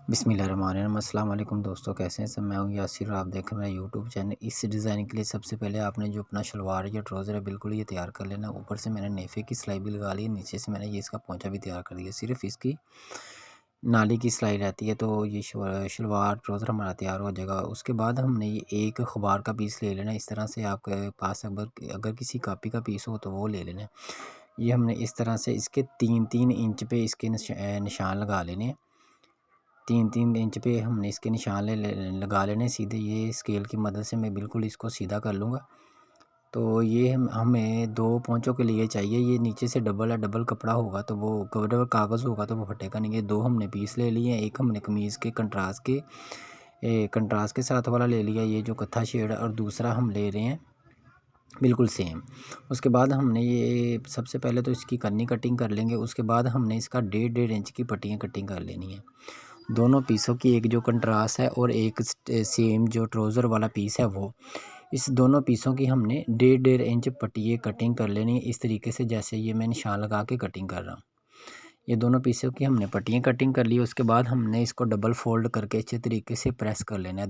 बिस्मिल्लाहिर्रहमानिर्रहीम। अस्सलाम वालेकुम दोस्तों, कैसे हैं सब। मैं हूं यासिर और आप देख रहे हैं मेरा यूट्यूब चैनल। इस डिज़ाइन के लिए सबसे पहले आपने जो अपना शलवार या ट्राउज़र है बिल्कुल ये तैयार कर लेना। ऊपर से मैंने नेफे की सिलाई भी लगा ली है, नीचे से मैंने ये इसका पोंचा भी तैयार कर दिया। सिर्फ इसकी नाली की सिलाई रहती है, तो ये शलवार ट्राउज़र हमारा तैयार हो जाएगा। उसके बाद हमने ये एक अखबार का पीस ले लेना। इस तरह से आपके पास अगर किसी कापी का पीस हो तो वो ले लेना। ये हमने इस तरह से इसके 3-3 इंच पे इसके निशान लगा लेने हैं। 3-3 इंच पे हमने इसके निशान लगा लेने सीधे। ये स्केल की मदद से मैं बिल्कुल इसको सीधा कर लूँगा। तो ये हमें 2 पोंचों के लिए चाहिए। ये नीचे से डबल कपड़ा होगा तो वो डबल कागज़ होगा तो वो फटेगा नहीं। ये 2 हमने पीस ले लिए हैं। एक हमने कमीज़ के कंट्रास्ट के साथ वाला ले लिया, ये जो कत्था शेड है, और दूसरा हम ले रहे हैं बिल्कुल सेम। उसके बाद हमने ये सबसे पहले तो इसकी कन्नी कटिंग कर लेंगे। उसके बाद हमने इसका 1.5 इंच की पट्टियाँ कटिंग कर लेनी है। दोनों पीसों की, एक जो कंट्रास्ट है और एक सेम जो ट्राउज़र वाला पीस है वो, इस दोनों पीसों की हमने 1.5 इंच पट्टियाँ कटिंग कर लेनी है। इस तरीके से जैसे ये मैं निशान लगा के कटिंग कर रहा हूँ। ये दोनों पीसों की हमने पट्टियाँ कटिंग कर ली। उसके बाद हमने इसको डबल फोल्ड करके अच्छे तरीके से प्रेस कर लेना है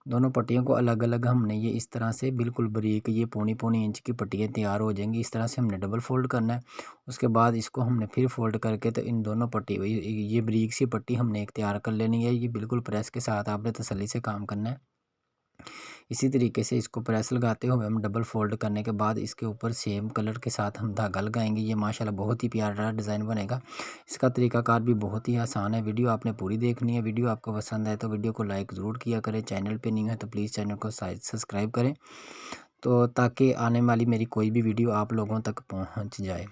दोनों पट्टियों को अलग अलग। हमने ये इस तरह से बिल्कुल बारीक, ये पौनी इंच की पट्टियाँ तैयार हो जाएंगी। इस तरह से हमने डबल फोल्ड करना है। उसके बाद इसको हमने फिर फोल्ड करके तो इन दोनों पट्टी, ये बारीक सी पट्टी हमने एक तैयार कर लेनी है। ये बिल्कुल प्रेस के साथ आपने तसल्ली से काम करना है। इसी तरीके से इसको प्रेस लगाते हुए हम डबल फोल्ड करने के बाद इसके ऊपर सेम कलर के साथ हम धागा लगाएंगे। ये माशाल्लाह बहुत ही प्यारा डिज़ाइन बनेगा। इसका तरीकाकार भी बहुत ही आसान है। वीडियो आपने पूरी देखनी है। वीडियो आपको पसंद आए तो वीडियो को लाइक ज़रूर किया करें। चैनल पे नहीं है तो प्लीज़ चैनल को सब्सक्राइब करें, तो ताकि आने वाली मेरी कोई भी वीडियो आप लोगों तक पहुँच जाए।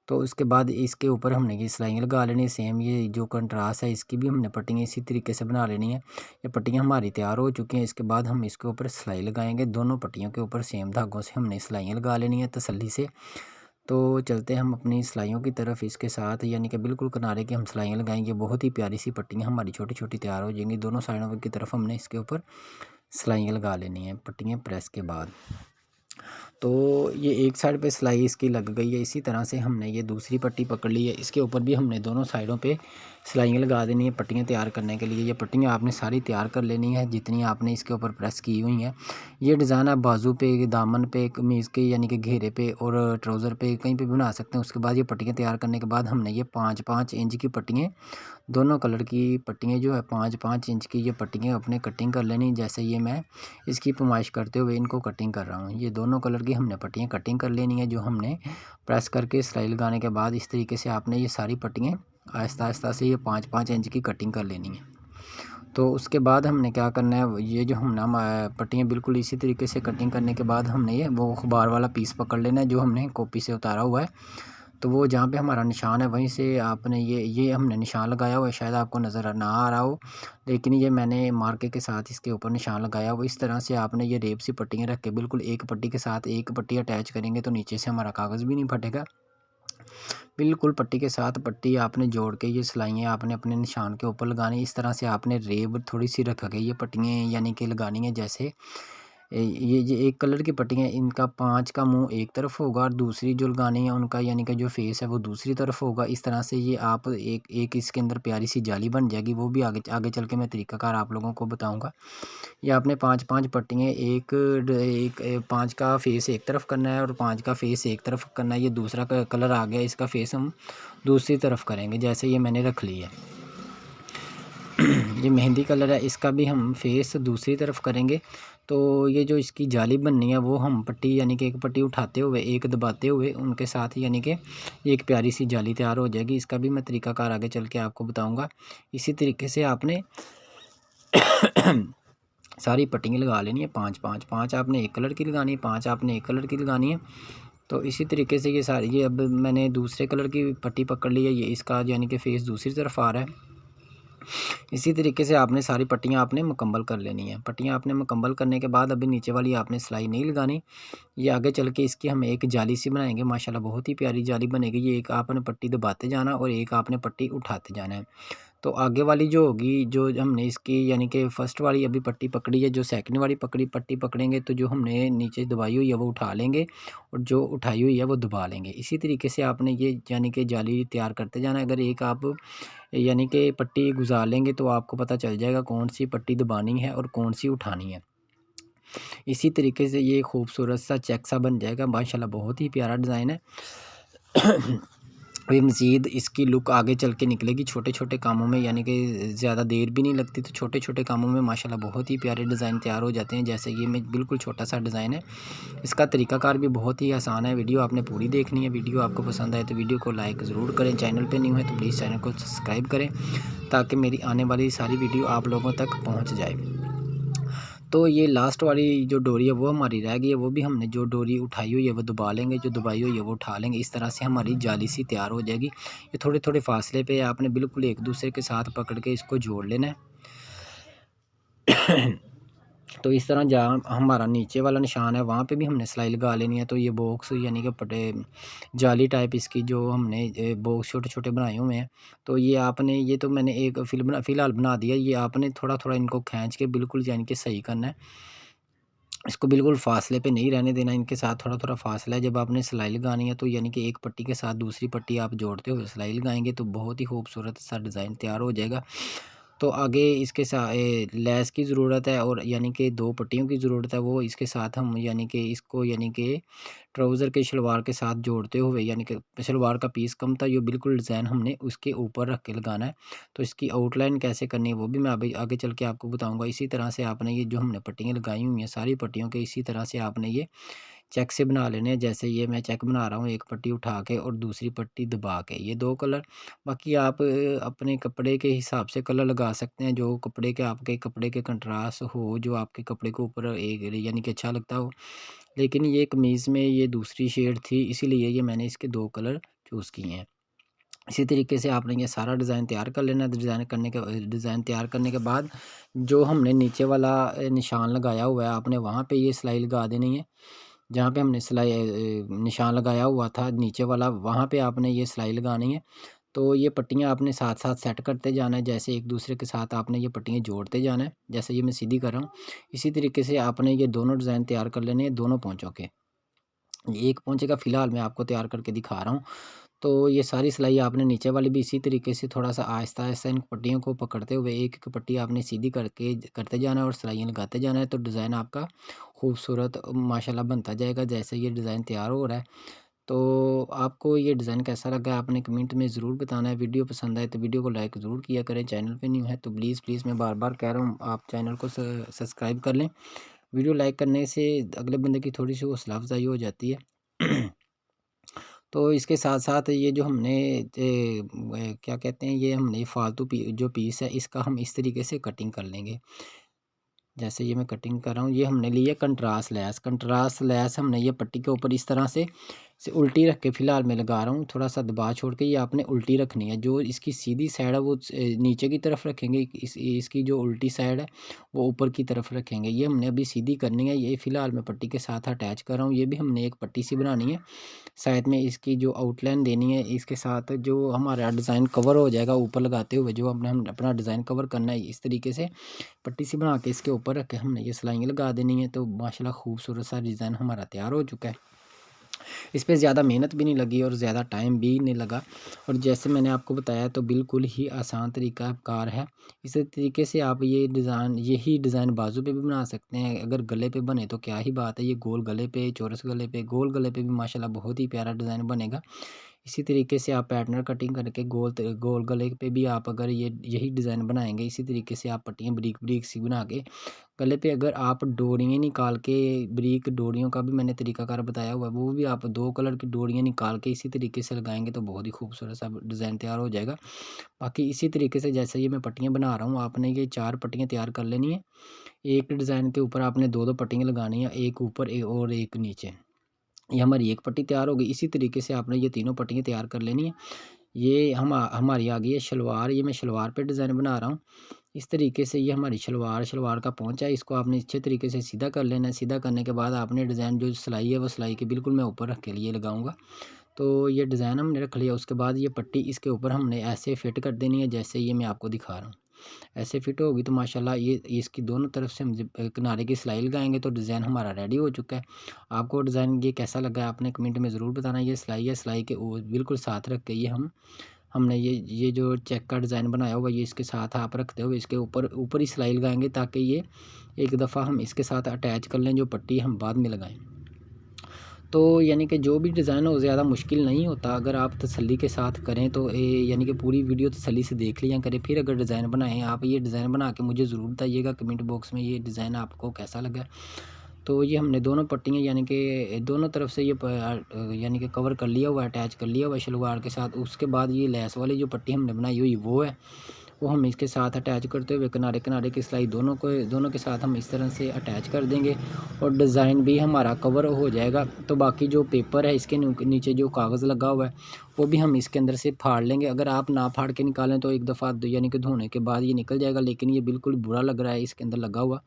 तो उसके बाद इसके ऊपर हमने ये सिलाइयाँ लगा लेनी है। सेम ये जो कंट्रास्ट है इसकी भी हमने पट्टियाँ इसी तरीके से बना लेनी है। ये पट्टियाँ हमारी तैयार हो चुकी हैं। इसके बाद हम इसके ऊपर सिलाई लगाएंगे। दोनों पट्टियों के ऊपर सेम धागों से हमने सिलाइयाँ लगा लेनी है तसल्ली से। तो चलते हम अपनी सिलाइयों की तरफ। इसके साथ यानी कि बिल्कुल किनारे की हम सिलाइयाँ लगाएंगे। बहुत ही प्यारी सी पट्टियाँ हमारी छोटी छोटी तैयार हो जाएंगी। दोनों साइडों की तरफ हमने इसके ऊपर सिलाइयाँ लगा लेनी है पट्टियाँ प्रेस के बाद। तो ये एक साइड पे सिलाई इसकी लग गई है। इसी तरह से हमने ये दूसरी पट्टी पकड़ ली है। इसके ऊपर भी हमने दोनों साइडों पे सिलाइयाँ लगा देनी है पट्टियाँ तैयार करने के लिए। ये पट्टियाँ आपने सारी तैयार कर लेनी है जितनी आपने इसके ऊपर प्रेस की हुई हैं। ये डिज़ाइन आप बाजू पे, दामन पे, कमीज़ के यानी कि घेरे पे और ट्राउज़र पे कहीं पे भी बना सकते हैं। उसके बाद ये पट्टियाँ तैयार करने के बाद हमने ये 5-5 इंच की पट्टियाँ, दोनों कलर की पट्टियाँ जो है 5-5 इंच की ये पट्टियाँ अपने कटिंग कर लेनी। जैसे ये मैं इसकी पैमाइश करते हुए इनको कटिंग कर रहा हूँ। ये दोनों कलर की हमने पट्टियाँ कटिंग कर लेनी है, जो हमने प्रेस करके सिलाई लगाने के बाद इस तरीके से आपने ये सारी पट्टियाँ आहिस्ता आहिस्ता से ये 5-5 इंच की कटिंग कर लेनी है। तो उसके बाद हमने क्या करना है, ये जो हम ना पट्टियाँ बिल्कुल इसी तरीके से कटिंग करने के बाद हमने ये वो अखबार वाला पीस पकड़ लेना है जो हमने कॉपी से उतारा हुआ है। तो वो जहाँ पे हमारा निशान है वहीं से आपने ये हमने निशान लगाया हुआ है। शायद आपको नज़र ना आ रहा हो, लेकिन ये मैंने मार्के के साथ इसके ऊपर निशान लगाया हुआ। इस तरह से आपने ये रेप सी पट्टियाँ रख के बिल्कुल एक पट्टी के साथ एक पट्टी अटैच करेंगे तो नीचे से हमारा कागज़ भी नहीं फटेगा। बिल्कुल पट्टी के साथ पट्टी आपने जोड़ के ये सिलाइयाँ आपने अपने निशान के ऊपर लगानी है। इस तरह से आपने रेब थोड़ी सी रख के ये पट्टियाँ यानी कि लगानी है। जैसे ये एक कलर की पट्टियाँ, इनका 5 का मुंह एक तरफ होगा और दूसरी जो लगानी है उनका यानी कि जो फेस है वो दूसरी तरफ होगा। इस तरह से ये आप एक एक इसके अंदर प्यारी सी जाली बन जाएगी। वो भी आगे आगे चल के मैं तरीकाकार आप लोगों को बताऊंगा। ये आपने 5-5 पट्टियाँ, एक 5 का फेस एक तरफ करना है और 5 का फेस एक तरफ करना है। ये दूसरा कलर आ गया, इसका फेस हम दूसरी तरफ करेंगे। जैसे ये मैंने रख ली है ये मेहंदी कलर है, इसका भी हम फेस दूसरी तरफ करेंगे। तो ये जो इसकी जाली बननी है वो हम पट्टी यानी कि एक पट्टी उठाते हुए एक दबाते हुए उनके साथ यानी कि एक प्यारी सी जाली तैयार हो जाएगी। इसका भी मैं तरीकाकार आगे चल के आपको बताऊंगा। इसी तरीके से आपने सारी पट्टियाँ लगा लेनी है। 5-5 आपने एक कलर की लगानी है, 5 आपने एक कलर की लगानी है। तो इसी तरीके से ये सारी, ये अब मैंने दूसरे कलर की पट्टी पकड़ ली है। ये इसका यानी कि फेस दूसरी तरफ आ रहा है। इसी तरीके से आपने सारी पट्टियाँ आपने मुकम्मल कर लेनी है। पट्टियाँ आपने मुकम्मल करने के बाद अभी नीचे वाली आपने सिलाई नहीं लगानी। ये आगे चल के इसकी हम एक जाली सी बनाएंगे। माशाल्लाह बहुत ही प्यारी जाली बनेगी। ये एक आपने पट्टी दबाते जाना और एक आपने पट्टी उठाते जाना है। तो आगे वाली जो होगी, जो हमने इसकी यानी कि फ़र्स्ट वाली अभी पट्टी पकड़ी है, जो सेकंड वाली पट्टी पकड़ेंगे तो जो हमने नीचे दबाई हुई है वो उठा लेंगे और जो उठाई हुई है वो दबा लेंगे। इसी तरीके से आपने ये यानी कि जाली तैयार करते जाना है। अगर एक आप यानी कि पट्टी गुजार लेंगे तो आपको पता चल जाएगा कौन सी पट्टी दबानी है और कौन सी उठानी है। इसी तरीके से ये खूबसूरत सा चेक सा बन जाएगा। माशाल्लाह बहुत ही प्यारा डिज़ाइन है। अभी मज़ीद इसकी लुक आगे चल के निकलेगी छोटे छोटे कामों में, यानी कि ज़्यादा देर भी नहीं लगती, तो छोटे छोटे कामों में माशाल्लाह बहुत ही प्यारे डिज़ाइन तैयार हो जाते हैं। जैसे ये में बिल्कुल छोटा सा डिज़ाइन है, इसका तरीकाकार भी बहुत ही आसान है। वीडियो आपने पूरी देखनी है। वीडियो आपको पसंद आए तो वीडियो को लाइक ज़रूर करें। चैनल पे न्यू है तो प्लीज़ चैनल को सब्सक्राइब करें ताकि मेरी आने वाली सारी वीडियो आप लोगों तक पहुँच जाए। तो ये लास्ट वाली जो डोरी है वो हमारी रह गई है, वो भी हमने जो डोरी उठाई हुई है वो दबा लेंगे, जो दबाई हुई है वो उठा लेंगे। इस तरह से हमारी जाली सी तैयार हो जाएगी। ये थोड़े थोड़े फासले पे आपने बिल्कुल एक दूसरे के साथ पकड़ के इसको जोड़ लेना है। तो इस तरह जहाँ हमारा नीचे वाला निशान है वहाँ पे भी हमने सिलाई लगा लेनी है। तो ये बॉक्स यानी कि पटे जाली टाइप इसकी जो हमने बॉक्स छोटे छोटे बनाए हुए हैं, तो ये आपने ये तो मैंने एक फ़िलहाल बना दिया। ये आपने थोड़ा थोड़ा इनको खींच के बिल्कुल यानी कि सही करना है। इसको बिल्कुल फासले पे नहीं रहने देना, इनके साथ थोड़ा थोड़ा फासला है। जब आपने सिलाई लगानी है तो यानी कि एक पट्टी के साथ दूसरी पट्टी आप जोड़ते हुए सिलाई लगाएंगे तो बहुत ही खूबसूरत सा डिज़ाइन तैयार हो जाएगा। तो आगे इसके साथ लेस की ज़रूरत है और यानी कि 2 पट्टियों की ज़रूरत है। वो इसके साथ हम यानी कि इसको यानी कि ट्राउज़र के शलवार के साथ जोड़ते हुए, यानी कि शलवार का पीस कम था, ये बिल्कुल डिज़ाइन हमने उसके ऊपर रख के लगाना है। तो इसकी आउटलाइन कैसे करनी है वो भी मैं अभी आगे चल के आपको बताऊँगा। इसी तरह से आपने ये जो हमने पट्टियाँ लगाई हुई हैं सारी पट्टियों के इसी तरह से आपने ये चेक से बना लेने हैं। जैसे ये मैं चेक बना रहा हूँ, एक पट्टी उठा के और दूसरी पट्टी दबा के, ये 2 कलर। बाकी आप अपने कपड़े के हिसाब से कलर लगा सकते हैं, जो कपड़े के आपके कपड़े के कंट्रास्ट हो, जो आपके कपड़े के ऊपर एक यानी कि अच्छा लगता हो। लेकिन ये कमीज़ में ये दूसरी शेड थी, इसीलिए ये मैंने इसके 2 कलर चूज़ किए हैं। इसी तरीके से आपने ये सारा डिज़ाइन तैयार कर लेना है। डिज़ाइन तैयार करने के बाद जो हमने नीचे वाला निशान लगाया हुआ है, आपने वहाँ पे ये सिलाई लगा देनी है। जहाँ पे हमने निशान लगाया हुआ था नीचे वाला, वहाँ पे आपने ये सिलाई लगानी है। तो ये पट्टियाँ आपने साथ-साथ सेट करते जाना है, जैसे एक दूसरे के साथ आपने ये पट्टियाँ जोड़ते जाना है, जैसे ये मैं सीधी कर रहा हूँ। इसी तरीके से आपने ये दोनों डिज़ाइन तैयार कर लेने हैं, दोनों पोंचों के। एक पोंचे का फ़िलहाल मैं आपको तैयार करके दिखा रहा हूँ। तो ये सारी सिलाई आपने नीचे वाली भी इसी तरीके से थोड़ा-सा आहिस्ता-आहिस्ता इन पट्टियों को पकड़ते हुए एक-एक पट्टी आपने सीधी करके करते जाना है और सिलाइयाँ लगाते जाना है। तो डिज़ाइन आपका खूबसूरत माशाल्लाह बनता जाएगा। जैसे ये डिज़ाइन तैयार हो रहा है, तो आपको ये डिज़ाइन कैसा लगा आपने कमेंट में ज़रूर बताना है। वीडियो पसंद आए तो वीडियो को लाइक ज़रूर किया करें। चैनल पे न्यू है तो प्लीज़ मैं बार-बार कह रहा हूँ आप चैनल को सब्सक्राइब कर लें। वीडियो लाइक करने से अगले बंदे की थोड़ी-सी हौसला अफ़ज़ाई हो जाती है। तो इसके साथ-साथ ये जो हमने क्या कहते हैं, ये हमने फालतू जो पीस है इसका हम इस तरीके से कटिंग कर लेंगे। जैसे ये मैं कटिंग कर रहा हूँ, ये हमने ली है कंट्रास्ट लेस हमने ये पट्टी के ऊपर इस तरह से उल्टी रख के फ़िलहाल मैं लगा रहा हूँ, थोड़ा-सा दबा छोड़ के ये आपने उल्टी रखनी है। जो इसकी सीधी साइड है वो नीचे की तरफ रखेंगे, इसकी जो उल्टी साइड है वो ऊपर की तरफ रखेंगे। ये हमने अभी सीधी करनी है, ये फ़िलहाल मैं पट्टी के साथ अटैच कर रहा हूँ। ये भी हमने एक पट्टी सी बनानी है, साइड में इसकी जो आउटलाइन देनी है, इसके साथ जो हमारा डिज़ाइन कवर हो जाएगा ऊपर लगाते हुए, जो हम अपना डिज़ाइन कवर करना है इस तरीके से पट्टी सी बना के इसके ऊपर रख के हमने ये सिलाइयाँ लगा देनी है। तो माशाल्लाह खूबसूरत सा डिज़ाइन हमारा तैयार हो चुका है। इस पे ज़्यादा मेहनत भी नहीं लगी और ज़्यादा टाइम भी नहीं लगा, और जैसे मैंने आपको बताया तो बिल्कुल ही आसान तरीक़ाकार है। इसी तरीके से आप यही डिज़ाइन बाजू पे भी बना सकते हैं। अगर गले पे बने तो क्या ही बात है, ये गोल गले पे, चौरस गले पे, गोल गले पे भी माशाल्लाह बहुत ही प्यारा डिज़ाइन बनेगा। इसी तरीके से आप पैटर्न कटिंग करके गोल गले पे भी आप अगर यही डिज़ाइन बनाएँगे, इसी तरीके से आप पट्टियाँ बारीक-बारीक सी बना के गले पे अगर आप डोरियाँ निकाल के, बारीक डोरियों का भी मैंने तरीकाकार बताया हुआ है, वो भी आप 2 कलर की डोरियाँ निकाल के इसी तरीके से लगाएँगे तो बहुत ही खूबसूरत सा डिज़ाइन तैयार हो जाएगा। बाकी इसी तरीके से जैसे ये मैं पट्टियाँ बना रहा हूँ, आपने ये 4 पट्टियाँ तैयार कर लेनी है। एक डिज़ाइन के ऊपर आपने 2-2 पट्टियाँ लगानी है, एक ऊपर और एक नीचे। ये हमारी एक पट्टी तैयार हो गई। इसी तरीके से आपने ये तीनों पट्टियाँ तैयार कर लेनी है। ये हमारी आ गई है शलवार, ये मैं शलवार पे डिज़ाइन बना रहा हूँ। इस तरीके से ये हमारी शलवार का पोंचा है, इसको आपने अच्छे तरीके से सीधा कर लेना है। सीधा करने के बाद आपने डिज़ाइन जो सिलाई है वो सिलाई के बिल्कुल मैं ऊपर रख के लिए लगाऊँगा। तो ये डिज़ाइन हमने रख लिया। उसके बाद ये पट्टी इसके ऊपर हमने ऐसे फिट कर देनी है जैसे ये मैं आपको दिखा रहा हूँ। ऐसे फिट होगी तो माशाल्लाह ये इसकी दोनों तरफ से हम किनारे की सिलाई लगाएंगे तो डिज़ाइन हमारा रेडी हो चुका है। आपको डिज़ाइन ये कैसा लगा है आपने कमेंट में ज़रूर बताना। ये सिलाई है, सिलाई के बिल्कुल साथ रख के ये हमने ये जो चेक का डिज़ाइन बनाया हुआ ये इसके साथ आप रखते हो, इसके ऊपर ही सिलाई लगाएंगे ताकि ये एक दफ़ा हम इसके साथ अटैच कर लें, जो पट्टी हम बाद में लगाएं। तो यानी कि जो भी डिज़ाइन हो ज़्यादा मुश्किल नहीं होता, अगर आप तसल्ली के साथ करें तो यानी कि पूरी वीडियो तसल्ली से देख लिया करें। फिर अगर डिज़ाइन बनाएं आप, ये डिज़ाइन बना के मुझे ज़रूर बताइएगा कमेंट बॉक्स में ये डिज़ाइन आपको कैसा लगा। तो ये हमने दोनों पट्टियाँ यानी कि दोनों तरफ से ये यानी कि कवर कर लिया हुआ है, अटैच कर लिया हुआ है शलवार के साथ। उसके बाद ये लेस वाली जो पट्टी हमने बनाई हुई वो है, वो हम इसके साथ अटैच करते हुए किनारे किनारे की सिलाई दोनों के साथ हम इस तरह से अटैच कर देंगे और डिज़ाइन भी हमारा कवर हो जाएगा। तो बाकी जो पेपर है इसके नीचे जो कागज़ लगा हुआ है वो भी हम इसके अंदर से फाड़ लेंगे। अगर आप ना फाड़ के निकालें तो एक दफ़ा यानी कि धोने के बाद ये निकल जाएगा, लेकिन ये बिल्कुल बुरा लग रहा है इसके अंदर लगा हुआ।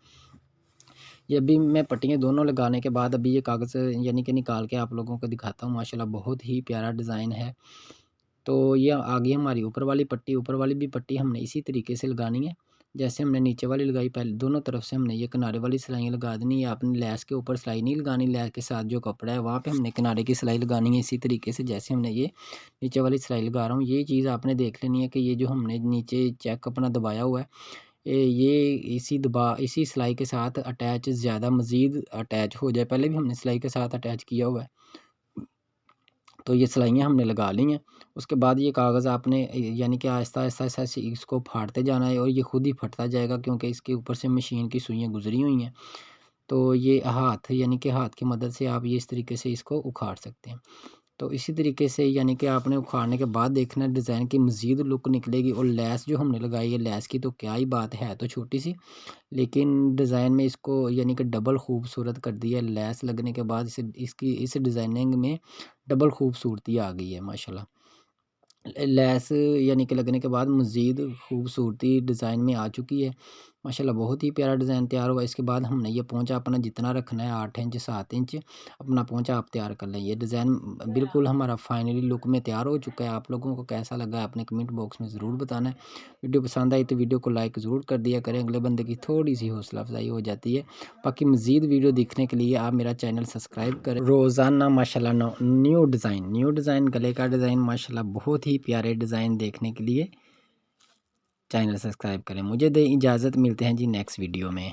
ये अभी मैं पट्टियाँ दोनों लगाने के बाद अभी ये कागज़ यानी कि निकाल के आप लोगों को दिखाता हूँ। माशाल्लाह बहुत ही प्यारा डिज़ाइन है। तो ये आ गई हमारी ऊपर वाली पट्टी। ऊपर वाली भी पट्टी हमने इसी तरीके से लगानी है जैसे हमने नीचे वाली लगाई। पहले दोनों तरफ से हमने ये किनारे वाली सिलाइयाँ लगा देनी है। आपने लेस के ऊपर सिलाई नहीं लगानी, लेस के साथ जो कपड़ा है वहाँ पे हमने किनारे की सिलाई लगानी है इसी तरीके से जैसे हमने ये नीचे वाली सिलाई लगा रहा हूँ। ये चीज़ आपने देख लेनी है कि ये जो हमने नीचे चेक अपना दबाया हुआ है ये इसी सिलाई के साथ अटैच ज़्यादा मज़ीद अटैच हो जाए। पहले भी हमने सिलाई के साथ अटैच किया हुआ है। तो ये सिलाइयाँ हमने लगा ली हैं। उसके बाद ये कागज़ आपने यानी कि आहिस्ता-आहिस्ता इसको फाड़ते जाना है और ये खुद ही फटता जाएगा क्योंकि इसके ऊपर से मशीन की सुइयाँ गुज़री हुई हैं। तो ये हाथ यानी कि हाथ की मदद से आप ये इस तरीके से इसको उखाड़ सकते हैं। तो इसी तरीके से यानी कि आपने उखाड़ने के बाद देखना डिज़ाइन की मज़ीद लुक निकलेगी। और लेस जो हमने लगाई है, लेस की तो क्या ही बात है तो छोटी सी, लेकिन डिज़ाइन में इसको यानी कि डबल खूबसूरत कर दिया है। लेस लगने के बाद इस डिज़ाइनिंग में डबल खूबसूरती आ गई है माशाल्लाह। लेस यानी कि लगने के बाद मज़ीद खूबसूरती डिज़ाइन में आ चुकी है माशाल्लाह। बहुत ही प्यारा डिज़ाइन तैयार हुआ। इसके बाद हमने ये पोंचा अपना जितना रखना है 8 इंच 7 इंच अपना पोंचा आप तैयार कर लें। ये डिज़ाइन बिल्कुल हमारा फाइनली लुक में तैयार हो चुका है। आप लोगों को कैसा लगा अपने कमेंट बॉक्स में ज़रूर बताना है। वीडियो पसंद आई तो वीडियो को लाइक ज़रूर कर दिया करें, अगले बंदे की थोड़ी सी हौसला अफजाई हो जाती है। बाकी मज़ीद वीडियो देखने के लिए आप मेरा चैनल सब्सक्राइब करें। रोज़ाना माशाल्लाह न्यू डिज़ाइन गले का डिज़ाइन माशाल्लाह बहुत ही प्यारे डिज़ाइन देखने के लिए चैनल सब्सक्राइब करें। मुझे दें इजाज़त, मिलते हैं जी नेक्स्ट वीडियो में।